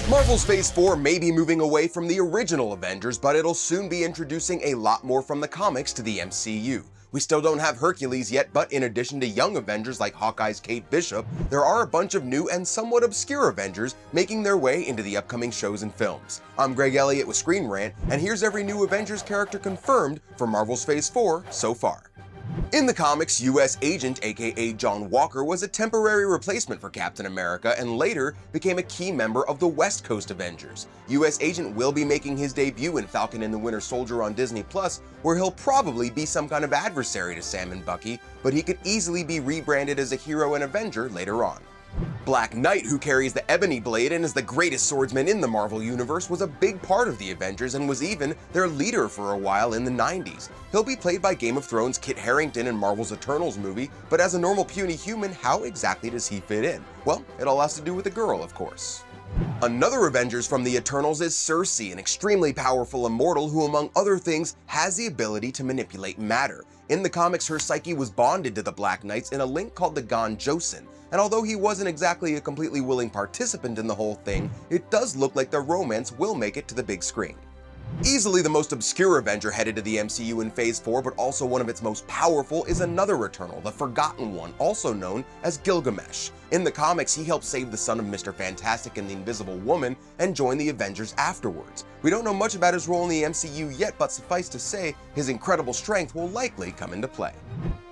Marvel's Phase 4 may be moving away from the original Avengers, but it'll soon be introducing a lot more from the comics to the MCU. We still don't have Hercules yet, but in addition to young Avengers like Hawkeye's Kate Bishop, there are a bunch of new and somewhat obscure Avengers making their way into the upcoming shows and films. I'm Greg Elliott with Screen Rant, and here's every new Avengers character confirmed for Marvel's Phase 4 so far. In the comics, US Agent aka John Walker was a temporary replacement for Captain America and later became a key member of the West Coast Avengers. US Agent will be making his debut in Falcon and the Winter Soldier on Disney+, where he'll probably be some kind of adversary to Sam and Bucky, but he could easily be rebranded as a hero and Avenger later on. Black Knight, who carries the Ebony Blade and is the greatest swordsman in the Marvel Universe, was a big part of the Avengers and was even their leader for a while in the 90s. He'll be played by Game of Thrones' Kit Harington in Marvel's Eternals movie, but as a normal puny human, how exactly does he fit in? Well, it all has to do with the girl, of course. Another Avengers from the Eternals is Cersei, an extremely powerful immortal who, among other things, has the ability to manipulate matter. In the comics, her psyche was bonded to the Black Knights in a link called the Gon-Josin, and although he wasn't exactly a completely willing participant in the whole thing, it does look like their romance will make it to the big screen. Easily the most obscure Avenger headed to the MCU in Phase 4, but also one of its most powerful, is another Eternal, the Forgotten One, also known as Gilgamesh. In the comics, he helped save the son of Mr. Fantastic and the Invisible Woman and join the Avengers afterwards. We don't know much about his role in the MCU yet, but suffice to say, his incredible strength will likely come into play.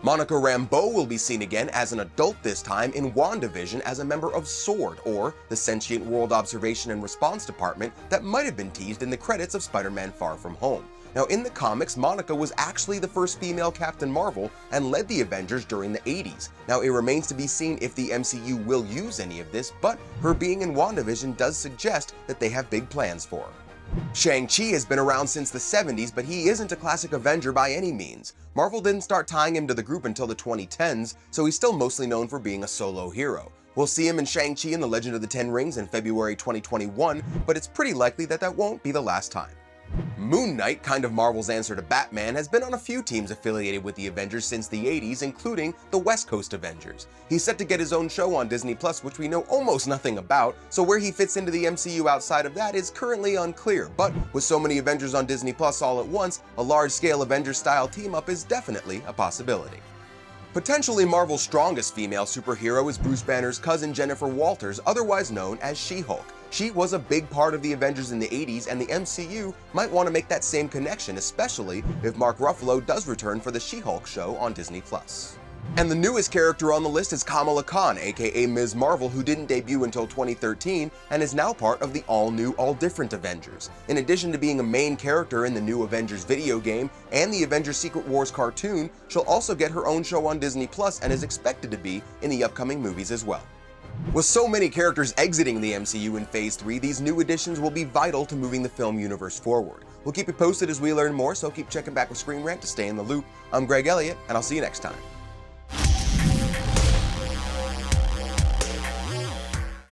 Monica Rambeau will be seen again as an adult, this time in WandaVision as a member of SWORD, or the Sentient World Observation and Response Department that might have been teased in the credits of Spider-Man Far From Home. Now, in the comics, Monica was actually the first female Captain Marvel and led the Avengers during the 80s. Now, it remains to be seen if the MCU will use any of this, but her being in WandaVision does suggest that they have big plans for her. Shang-Chi has been around since the 70s, but he isn't a classic Avenger by any means. Marvel didn't start tying him to the group until the 2010s, so he's still mostly known for being a solo hero. We'll see him in Shang-Chi and the Legend of the Ten Rings in February 2021, but it's pretty likely that that won't be the last time. Moon Knight, kind of Marvel's answer to Batman, has been on a few teams affiliated with the Avengers since the 80s, including the West Coast Avengers. He's set to get his own show on Disney+, which we know almost nothing about, so where he fits into the MCU outside of that is currently unclear, but with so many Avengers on Disney+ all at once, a large-scale Avengers-style team-up is definitely a possibility. Potentially Marvel's strongest female superhero is Bruce Banner's cousin Jennifer Walters, otherwise known as She-Hulk. She was a big part of the Avengers in the 80s, and the MCU might want to make that same connection, especially if Mark Ruffalo does return for the She-Hulk show on Disney+. And the newest character on the list is Kamala Khan, aka Ms. Marvel, who didn't debut until 2013 and is now part of the all-new, all-different Avengers. In addition to being a main character in the new Avengers video game and the Avengers Secret Wars cartoon, she'll also get her own show on Disney+ and is expected to be in the upcoming movies as well. With so many characters exiting the MCU in Phase 3, these new additions will be vital to moving the film universe forward. We'll keep you posted as we learn more, so keep checking back with Screen Rant to stay in the loop. I'm Greg Elliott, and I'll see you next time.